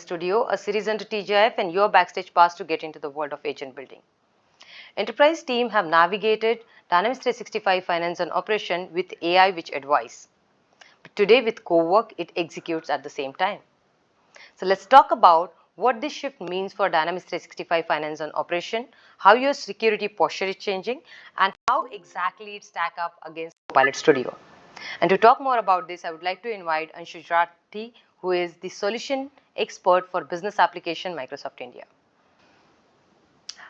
Business Studio, a series under TGIF and your backstage pass to get into the world of agent building. Enterprise team have navigated Dynamics 365 Finance and Operation with AI which advise. But today with Cowork, it executes at the same time. So let's talk about what this shift means for Dynamics 365 Finance and Operation, how your security posture is changing, and how exactly it stacks up against Copilot Studio. And to talk more about this, I would like to invite Anshuj Rathi, who is the solution expert for business application Microsoft India.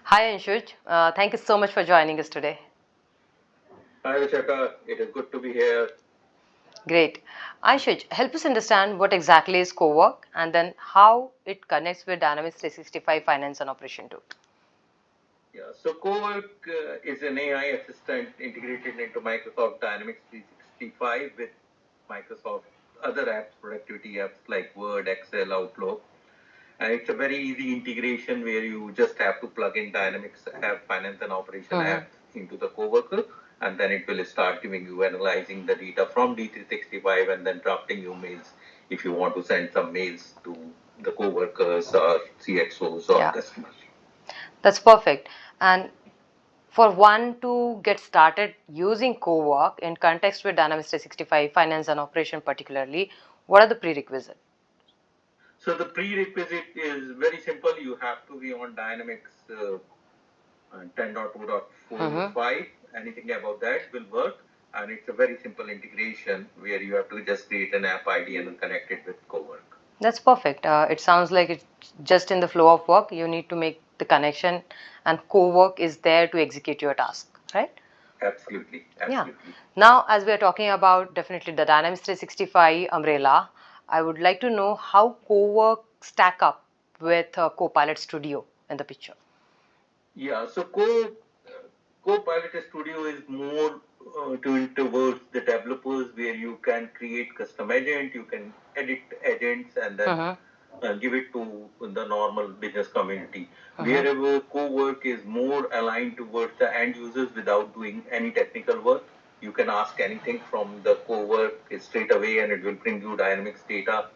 Hi Anshuj, thank you so much for joining us today. Hi Vishaka, it is good to be here. Great. Anshuj, help us understand what exactly is Cowork and then how it connects with Dynamics 365 Finance and Operation too. Yeah, so Cowork is an AI assistant integrated into Microsoft Dynamics 365 with Microsoft other apps, productivity apps like Word, Excel, Outlook. And it's a very easy integration where you just have to plug in Dynamics app, Finance and Operation app into the Coworker, and then it will start giving you analyzing the data from D365 and then drafting you mails if you want to send some mails to the coworkers or CXOs or customers. That's perfect. And for one to get started using Cowork in context with Dynamics 365 Finance and Operation particularly, what are the prerequisites? So the prerequisite is very simple. You have to be on Dynamics 10.2.4.5. Anything above that will work. And it's a very simple integration where you have to just create an app ID and connect it with Cowork. That's perfect. It sounds like it's just in the flow of work. You need to make the connection and Cowork is there to execute your task, right? Absolutely. Absolutely. Yeah. Now, as we are talking about definitely the Dynamics 365 umbrella, I would like to know how Cowork stack up with Copilot Studio in the picture. Yeah, so Copilot Studio is more towards the developers where you can create custom agent, you can edit agents and then give it to the normal business community. Wherever Cowork is more aligned towards the end users without doing any technical work, you can ask anything from the Cowork straight away and it will bring you Dynamics data,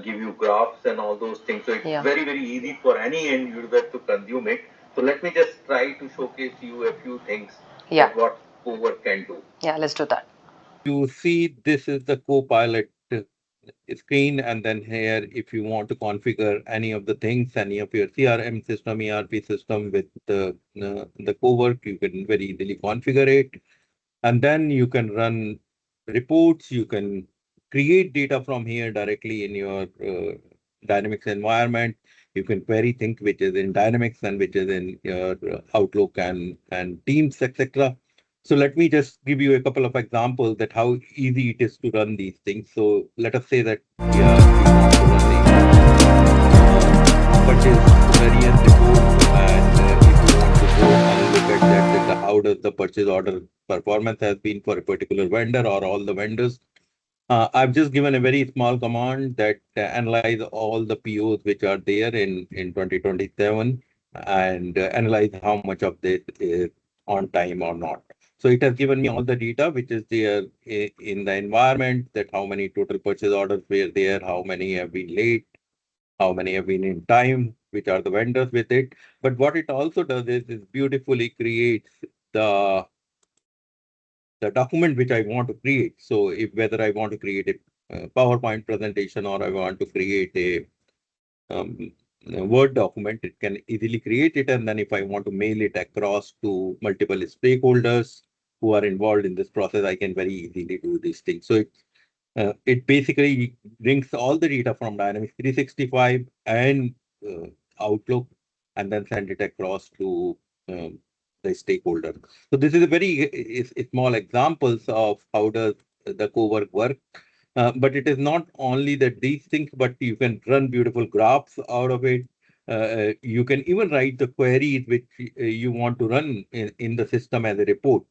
give you graphs and all those things. So it's very, very easy for any end user to consume it. So let me just try to showcase you a few things that what Cowork can do. Yeah, let's do that. You see, this is the Copilot screen, and then here, if you want to configure any of the things, any of your CRM system, ERP system with the Cowork, you can very easily configure it. And then you can run reports, you can create data from here directly in your Dynamics environment. You can query things which is in Dynamics and which is in your Outlook and Teams, etc. So let me just give you a couple of examples that how easy it is to run these things. So let us say that we want to run the purchase variance report, and if you want to go and look at that how does the purchase order performance has been for a particular vendor or all the vendors. I've just given a very small command that analyze all the POs which are there in 2027 and analyze how much of this is on time or not. So it has given me all the data which is there in the environment, that how many total purchase orders were there, how many have been late, how many have been in time, which are the vendors with it. But what it also does is beautifully creates the document which I want to create. So if whether I want to create a PowerPoint presentation or I want to create a Word document, it can easily create it. And then if I want to mail it across to multiple stakeholders who are involved in this process, I can very easily do these things. So it basically brings all the data from Dynamics 365 and Outlook and then send it across to the stakeholder. So this is a very small examples of how does the Cowork work. But it is not only that these things, but you can run beautiful graphs out of it. You can even write the queries which you want to run in the system as a report.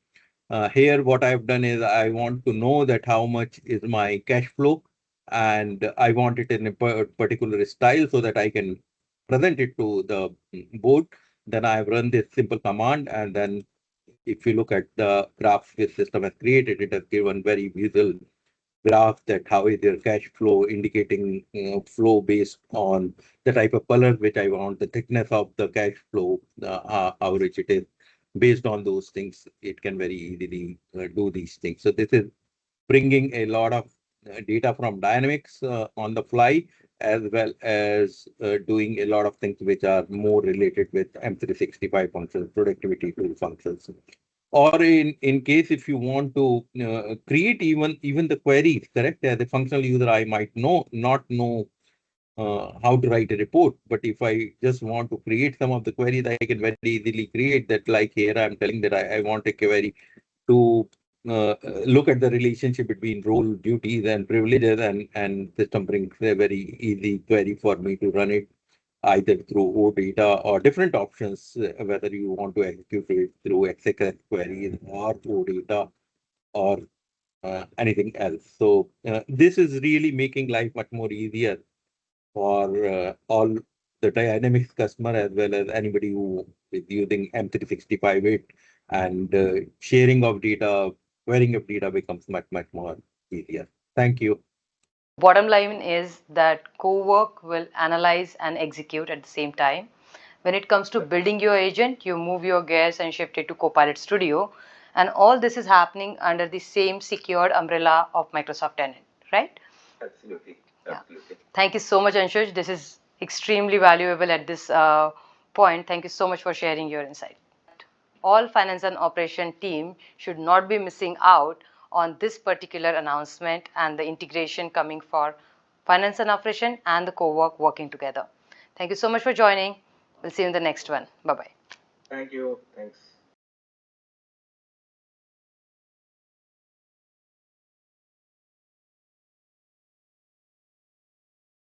Here, what I've done is I want to know that how much is my cash flow, and I want it in a particular style so that I can present it to the board. Then I've run this simple command, and then if you look at the graphs this system has created, it has given very graph that how is your cash flow, indicating flow based on the type of color which I want, the thickness of the cash flow, how rich it is. Based on those things, it can very easily do these things. So this is bringing a lot of data from Dynamics on the fly, as well as doing a lot of things which are more related with M365 functions, productivity tool functions. Or in case if you want to create even the queries, correct? As a functional user, I might not know how to write a report, but if I just want to create some of the queries, I can very easily create that. Like here, I'm telling that I want a query to look at the relationship between role, duties, and privileges, and system brings a very easy query for me to run it either through OData or different options, whether you want to execute it through XSS queries or OData or anything else. So this is really making life much more easier for all the Dynamics customer, as well as anybody who is using M365 it, and sharing of data, querying of data becomes much more easier. Thank you. Bottom line is that Cowork will analyze and execute at the same time. When it comes to building your agent, you move your gears and shift it to Copilot Studio. And all this is happening under the same secured umbrella of Microsoft Tenant, right? Absolutely. Yeah. Absolutely. Thank you so much, Anshuj. This is extremely valuable at this point. Thank you so much for sharing your insight. All finance and operation team should not be missing out on this particular announcement and the integration coming for finance and operation and the Cowork working together. Thank you so much for joining. We'll see you in the next one. Bye-bye. Thank you. Thanks.